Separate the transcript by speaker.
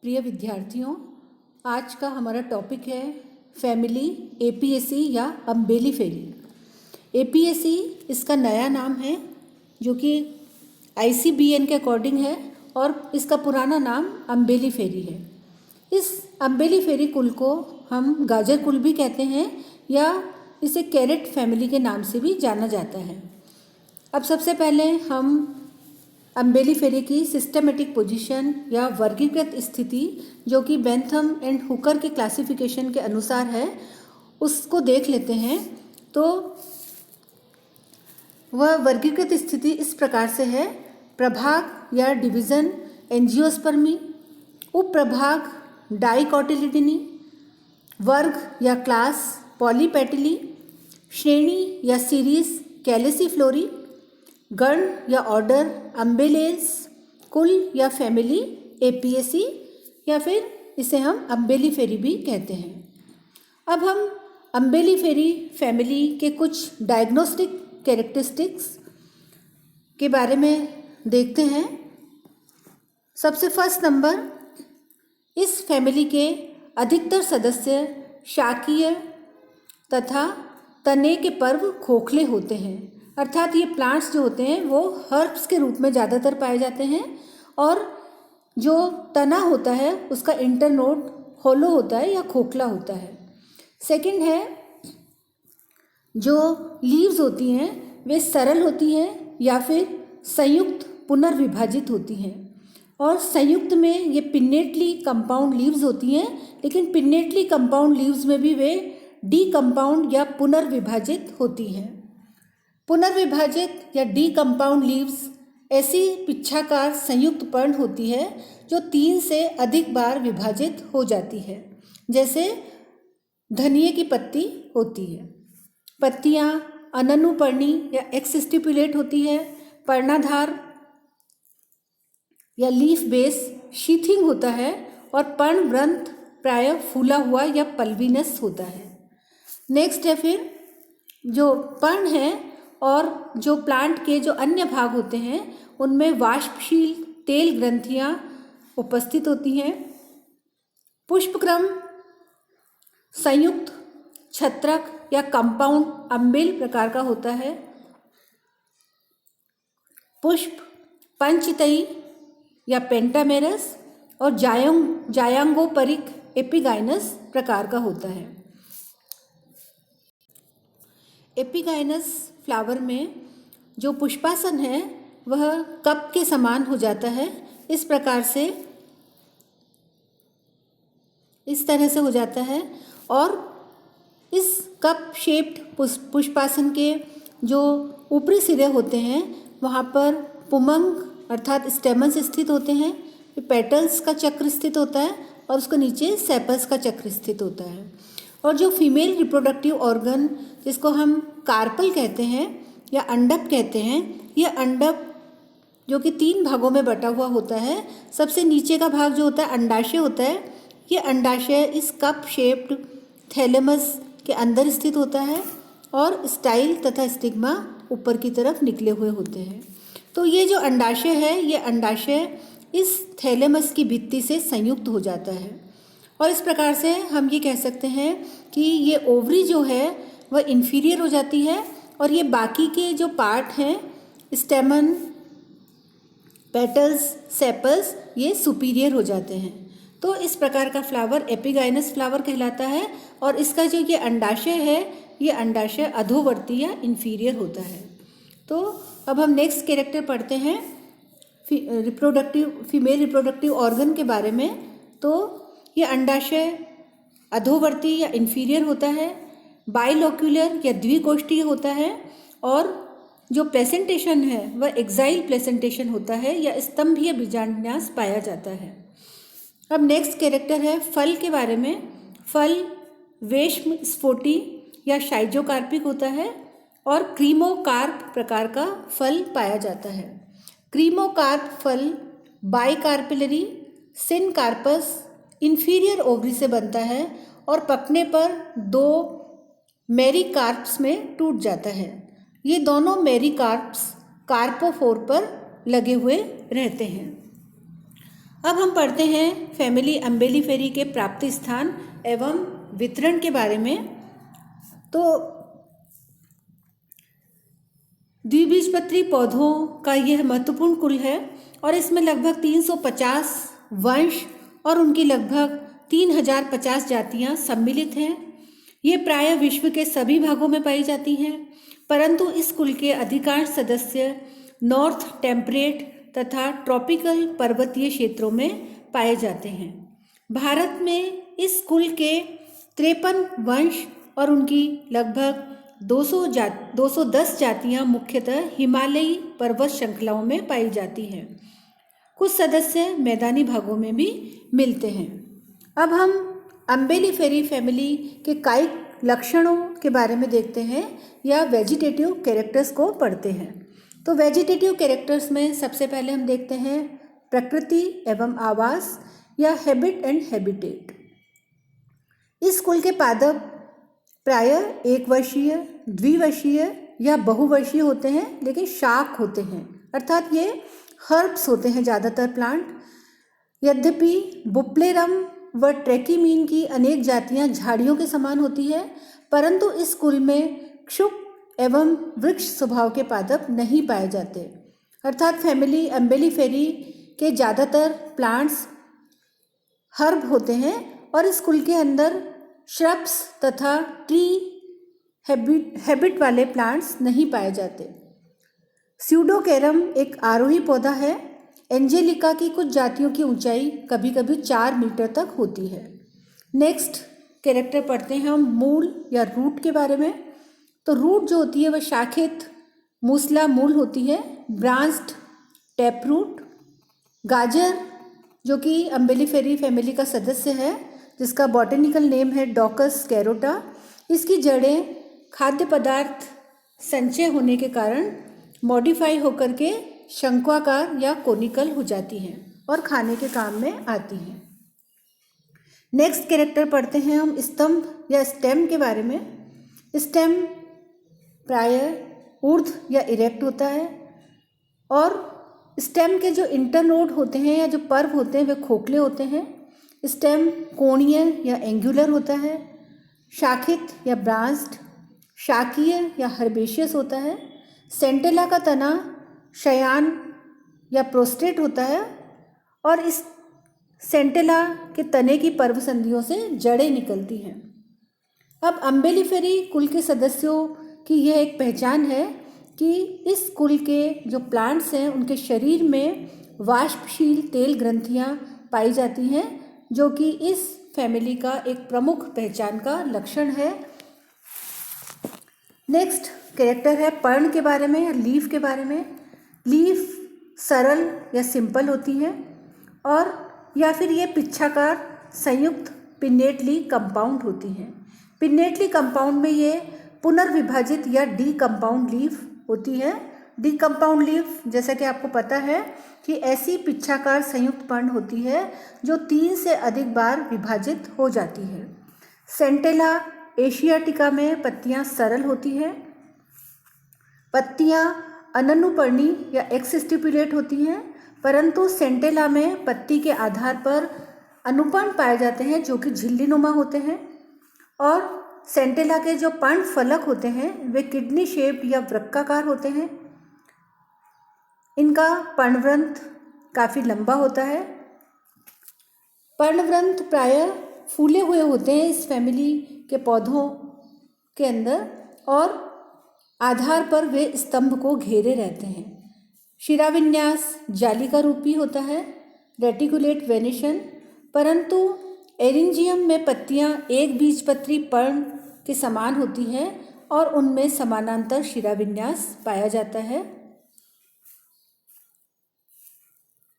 Speaker 1: प्रिय विद्यार्थियों, आज का हमारा टॉपिक है फैमिली एपीएसी या अम्बेलिफेरी। एपीएसी इसका नया नाम है जो कि आईसीबीएन के अकॉर्डिंग है और इसका पुराना नाम अम्बेलिफेरी है। इस अम्बेलिफेरी कुल को हम गाजर कुल भी कहते हैं या इसे कैरेट फैमिली के नाम से भी जाना जाता है। अब सबसे पहले हम अम्बेलिफेरी की सिस्टमेटिक पोजीशन या वर्गीकृत स्थिति जो कि बेंथम एंड हुकर के क्लासिफिकेशन के अनुसार है उसको देख लेते हैं। तो वह वर्गीकृत स्थिति इस प्रकार से है: प्रभाग या डिवीज़न एंजियोस्पर्मी, उपप्रभाग डाइकोटिलिडनी, वर्ग या क्लास पॉलीपेटिली, श्रेणी या सीरीज कैलेसिफ्लोरी, गण या ऑर्डर अम्बेलेस, कुल या फैमिली एपीएसी या फिर इसे हम अम्बेलिफेरी भी कहते हैं। अब हम अम्बेलिफेरी फैमिली के कुछ डायग्नोस्टिक कैरेक्टरिस्टिक्स के बारे में देखते हैं। सबसे फर्स्ट नंबर, इस फैमिली के अधिकतर सदस्य शाकीय तथा तने के पर्व खोखले होते हैं, अर्थात ये प्लांट्स जो होते हैं वो हर्ब्स के रूप में ज़्यादातर पाए जाते हैं और जो तना होता है उसका इंटरनोड होलो होता है या खोखला होता है। सेकंड है, जो लीव्स होती हैं वे सरल होती हैं या फिर संयुक्त पुनर्विभाजित होती हैं और संयुक्त में ये पिन्नेटली कंपाउंड लीव्स होती हैं, लेकिन पिन्नेटली कंपाउंड लीव्स में भी वे डीकंपाउंड या पुनर्विभाजित होती हैं। पुनर्विभाजित या डीकंपाउंड लीव्स ऐसी पिच्छाकार संयुक्त पर्ण होती है जो 3 से अधिक बार विभाजित हो जाती है, जैसे धनिये की पत्ती होती है। पत्तियां अननुपर्णी या एक्सस्टिपुलेट होती है। पर्णाधार या लीफ बेस शीथिंग होता है और पर्णवृंत प्रायः फूला हुआ या पल्विनस होता है। नेक्स्ट है फिर जो पर्ण है और जो प्लांट के जो अन्य भाग होते हैं उनमें वाष्पशील तेल ग्रंथियां उपस्थित होती हैं। पुष्पक्रम संयुक्त छत्रक या कंपाउंड अम्बेल प्रकार का होता है। पुष्प पंचतई या पेंटामेरस और जायांगोपरिक एपिगाइनस प्रकार का होता है। एपिगाइनस फ्लावर में जो पुष्पासन है वह कप के समान हो जाता है। इस प्रकार से इस तरह से हो जाता है और इस कप शेप्ड पुष्पासन के जो ऊपरी सिरे होते हैं वहाँ पर पुमंग अर्थात स्टेमन्स स्थित होते हैं, पेटल्स का चक्र स्थित होता है और उसके नीचे सेपल्स का चक्र स्थित होता है। और जो फीमेल रिप्रोडक्टिव ऑर्गन जिसको हम कार्पल कहते हैं या अंडप कहते हैं, यह अंडप जो कि 3 भागों में बटा हुआ होता है। सबसे नीचे का भाग जो होता है अंडाशय होता है। ये अंडाशय इस कप शेप्ड थैलेमस के अंदर स्थित होता है और स्टाइल तथा स्टिग्मा ऊपर की तरफ निकले हुए होते हैं। तो ये जो अंडाशय है ये अंडाशय इस थैलेमस की भित्ति से संयुक्त हो जाता है और इस प्रकार से हम ये कह सकते हैं कि ये ओवरी जो है वह इन्फीरियर हो जाती है और ये बाकी के जो पार्ट हैं स्टेमन, पेटल्स, सेपल्स ये सुपीरियर हो जाते हैं। तो इस प्रकार का फ्लावर एपिगाइनस फ्लावर कहलाता है और इसका जो ये अंडाशय है ये अंडाशय अधोवर्ती या इन्फीरियर होता है। तो अब हम नेक्स्ट कैरेक्टर पढ़ते हैं फीमेल रिप्रोडक्टिव ऑर्गन के बारे में। तो ये अंडाशय अधोवर्ती या इन्फीरियर होता है, बाइलोक्यूलर या द्विकोष्ठीय होता है और जो प्लेसेंटेशन है वह एक्साइल प्लेसेंटेशन होता है या स्तंभीय बीजांडन्यास पाया जाता है। अब नेक्स्ट कैरेक्टर है फल के बारे में। फल वेश्म स्फोटी या शाइजोकार्पिक होता है और क्रीमोकार्प प्रकार का फल पाया जाता है। क्रीमोकार्प फल बाइकार्पिलरी सिनकार्पस इन्फीरियर ओवरी से बनता है और पकने पर 2 मेरिकार्प्स में टूट जाता है। ये दोनों मेरिकार्प्स कार्पोफोर पर लगे हुए रहते हैं। अब हम पढ़ते हैं फैमिली अम्बेलिफेरी के प्राप्ति स्थान एवं वितरण के बारे में। तो द्विबीजपत्री पौधों का यह महत्वपूर्ण कुल है और इसमें लगभग 350 वंश और उनकी लगभग 3050 जातियां सम्मिलित हैं। ये प्रायः विश्व के सभी भागों में पाई जाती हैं, परंतु इस कुल के अधिकांश सदस्य नॉर्थ टेम्परेट तथा ट्रॉपिकल पर्वतीय क्षेत्रों में पाए जाते हैं। भारत में इस कुल के 53 वंश और उनकी लगभग 210 जातियां मुख्यतः हिमालयी पर्वत श्रृंखलाओं में पाई जाती हैं। कुछ सदस्य मैदानी भागों में भी मिलते हैं। अब हम अम्बेलिफेरी फैमिली के कायिक लक्षणों के बारे में देखते हैं या वेजिटेटिव कैरेक्टर्स को पढ़ते हैं। तो वेजिटेटिव कैरेक्टर्स में सबसे पहले हम देखते हैं प्रकृति एवं आवास या हैबिट एंड हैबिटेट। इस कुल के पादप प्रायः एक वर्षीय, द्विवर्षीय या बहुवर्षीय होते हैं, लेकिन शाक होते हैं, अर्थात ये हर्ब्स होते हैं ज़्यादातर प्लांट। यद्यपि बुप्लेरम व ट्रैकीमीन की अनेक जातियां झाड़ियों के समान होती है, परंतु इस कुल में क्षुप एवं वृक्ष स्वभाव के पादप नहीं पाए जाते, अर्थात फैमिली अम्बेलिफेरी के ज़्यादातर प्लांट्स हर्ब होते हैं और इस कुल के अंदर श्रब्स तथा ट्री हैबिट वाले प्लांट्स नहीं पाए जाते। स्यूडोकेरम एक आरोही पौधा है। एंजेलिका की कुछ जातियों की ऊंचाई कभी कभी 4 मीटर तक होती है। नेक्स्ट कैरेक्टर पढ़ते हैं हम मूल या रूट के बारे में। तो रूट जो होती है वह शाखित मूसला मूल होती है, ब्रांच्ड टैप रूट। गाजर जो कि अम्बेलिफेरी फैमिली का सदस्य है, जिसका बॉटनिकल नेम है डॉकस कैरोटा, इसकी जड़ें खाद्य पदार्थ संचय होने के कारण मॉडिफाई होकर के शंक्वाकार या कोनिकल हो जाती हैं और खाने के काम में आती हैं। नेक्स्ट कैरेक्टर पढ़ते हैं हम स्तंभ या स्टेम के बारे में। स्टेम प्रायः ऊर्ध्व या इरेक्ट होता है और स्टेम के जो इंटरनोड होते हैं या जो पर्व होते हैं वे खोखले होते हैं। स्टेम कोणीय या एंगुलर होता है, शाखित या ब्रांच्ड, शाकीय या हर्बेशियस होता है। सेंटेला का तना शयान या प्रोस्टेट होता है और इस सेंटेला के तने की पर्व संधियों से जड़ें निकलती हैं। अब अम्बेलिफेरी कुल के सदस्यों की यह एक पहचान है कि इस कुल के जो प्लांट्स हैं उनके शरीर में वाष्पशील तेल ग्रंथियां पाई जाती हैं, जो कि इस फैमिली का एक प्रमुख पहचान का लक्षण है। नेक्स्ट कैरेक्टर है पर्ण के बारे में या लीफ के बारे में। लीफ सरल या सिंपल होती है और या फिर ये पिच्छाकार संयुक्त पिन्नेटली कंपाउंड होती हैं। पिन्नेटली कंपाउंड में ये पुनर्विभाजित या डी कंपाउंड लीफ होती है। डी कंपाउंड लीफ जैसा कि आपको पता है कि ऐसी पिच्छाकार संयुक्त पर्ण होती है जो 3 से अधिक बार विभाजित हो जाती है। सेंटेला एशियाटिका में पत्तियां सरल होती हैं। पत्तियां अननुपर्णी या एक्स स्टिपुलेट होती हैं, परंतु सेंटेला में पत्ती के आधार पर अनुपर्ण पाए जाते हैं जो कि झिल्लीनुमा होते हैं। और सेंटेला के जो पर्ण फलक होते हैं वे किडनी शेप या वृक्काकार होते हैं। इनका पर्णवृंत काफ़ी लंबा होता है। पर्णवृंत प्रायः फूले हुए होते हैं इस फैमिली के पौधों के अंदर और आधार पर वे स्तंभ को घेरे रहते हैं। शिराविन्यास जालिका रूपी होता है, रेटिकुलेट वेनिशन, परंतु एरिंजियम में पत्तियां एक बीजपत्री पर्ण के समान होती हैं और उनमें समानांतर शिराविन्यास पाया जाता है।